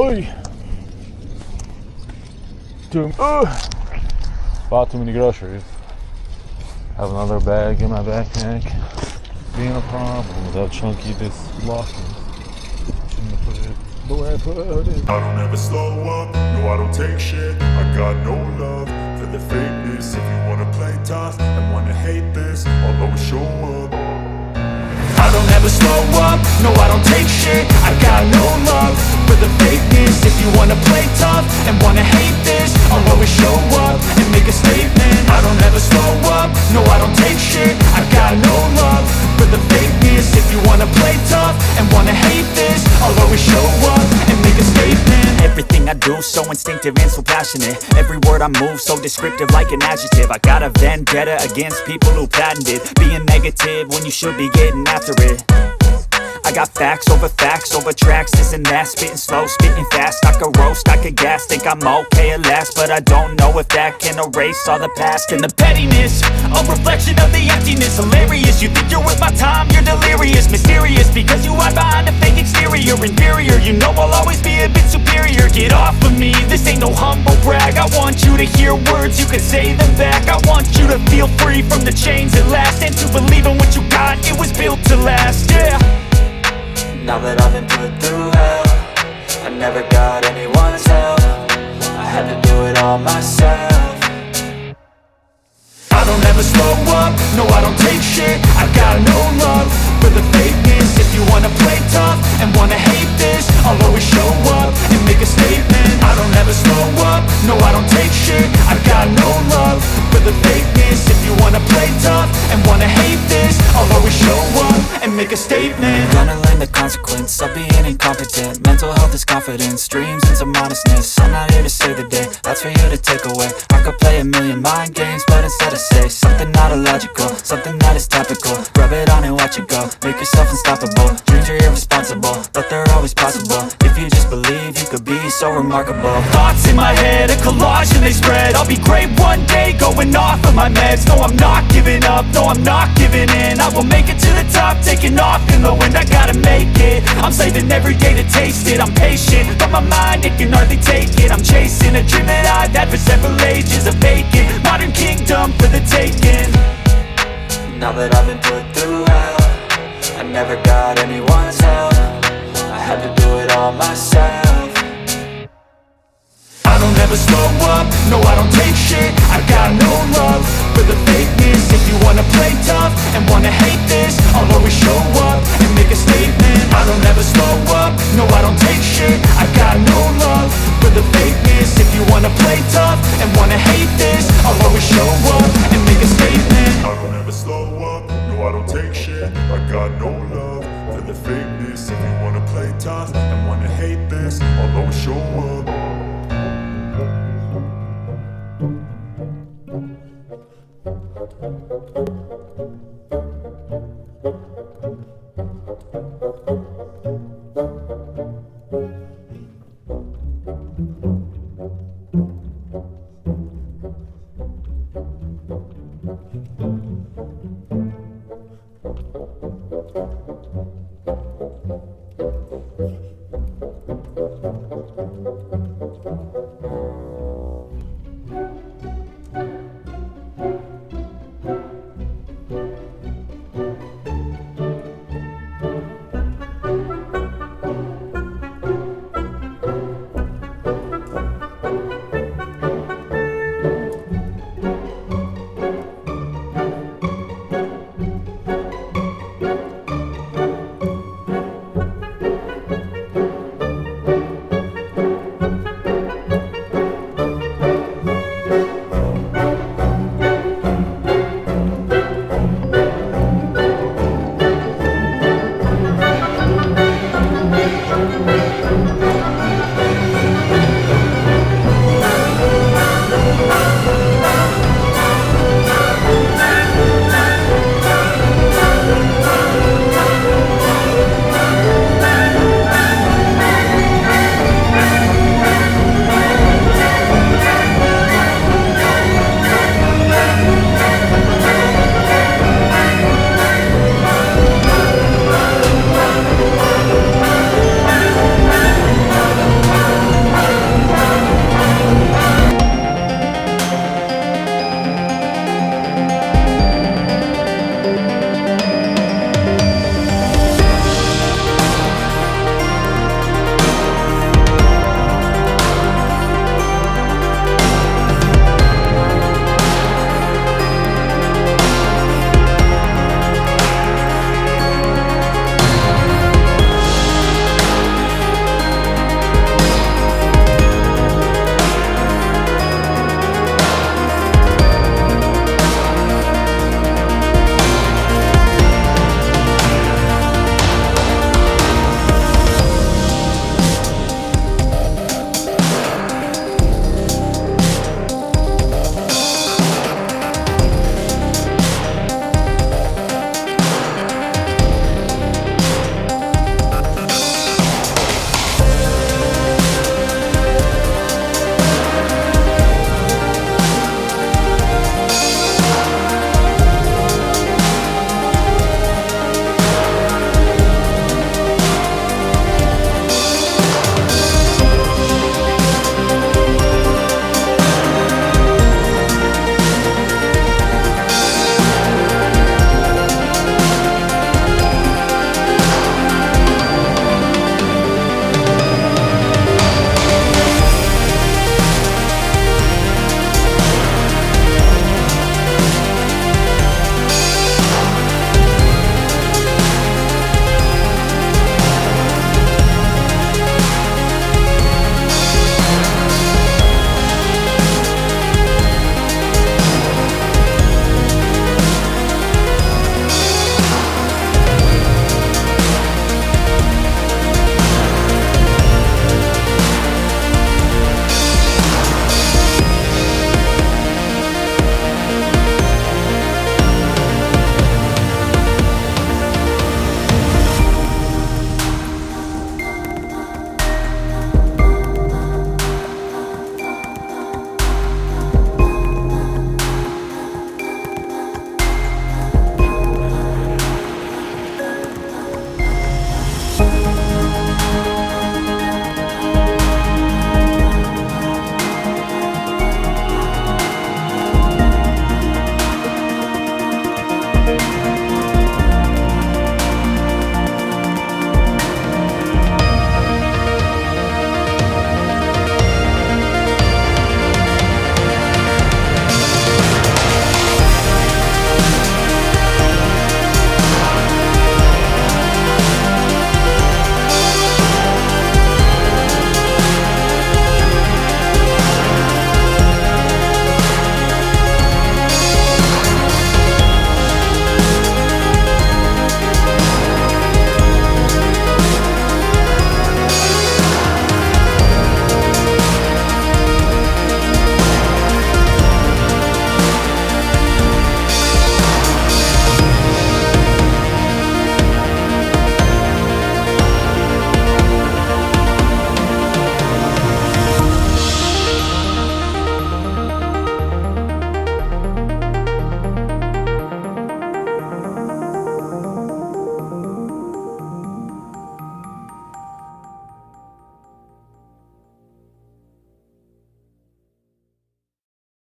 Oi! Bought too many groceries. Have another bag in my backpack. Being a problem with how chunky this lock is. Shouldn't have put it the way I put it. I don't ever slow up, no I don't take shit. I got no love for the fakeness. If you wanna play tough and wanna hate this, I'll always show up. I don't ever slow up, no I don't take shit. I got no love for the fakeness. If you wanna play tough and wanna hate this, I'll always show up and make a statement. I don't ever slow up, no I don't take shit. I got no love for the fakeness. If you wanna play tough and wanna hate this, I'll always show up and make a statement. Everything I do so instinctive and so passionate. Every word I move so descriptive like an adjective. I got a vendetta against people who patented being negative when you should be getting after it. I got facts over tracks, this and that. Spitting slow, spitting fast, I could roast, I could gas. Think I'm okay at last, but I don't know if that can erase all the past. And the pettiness, a reflection of the emptiness. Hilarious, you think you're worth my time, you're delirious. Mysterious, because you hide behind a fake exterior. Inferior, you know I'll always be a bit superior. Get off of me, this ain't no humble brag. I want you to hear words, you can say them back. I want you to feel free from the chains at last, and to believe in what you got, it was built to last, yeah. Now that I've been put through hell, I never got anyone's help. I had to do it all myself. I don't ever slow up, no I don't take shit. I got no love for the fakeness. If you wanna play tough and wanna hate this, I'll always show up and make a statement. I don't ever slow up, no I don't take shit. I got no love for the fakeness. If you wanna play tough and wanna hate this, I'll always show up and make a statement. Gonna learn the consequence of being incompetent. Mental health is confidence, dreams and some honestness. I'm not here to save the day, that's for you to take away. I could play a million mind games, but instead I say something not illogical, something that is topical. Rub it on and watch it go, make yourself unstoppable. Dreams are irresponsible, but they're always possible. If you just believe, you could be so remarkable. Thoughts in my head, a collage and they spread. I'll be great one day, going off of my meds. No, I'm not giving up, no, I'm not giving in. I will make it to the top, taking off in the wind. I gotta make it, I'm saving every day to taste it. I'm patient, but my mind, it can hardly take it. I'm chasing a dream that I've had for several ages. A vacant, modern kingdom for the taking. Now that I've been put through hell, I never got anyone's help. I had to do it all myself. I don't ever slow up, no I don't take shit. I got no love for the fakeness. If you wanna play tough and wanna hate this, I'll always show up and make a statement. I don't ever slow up, no I don't take shit. I got no love for the fakeness. If you wanna play tough and wanna hate this, I'll always show up and make a statement. I don't ever slow up, no I don't take shit. I got no love for the fakeness. If you wanna play tough and wanna hate this, I'll always show up.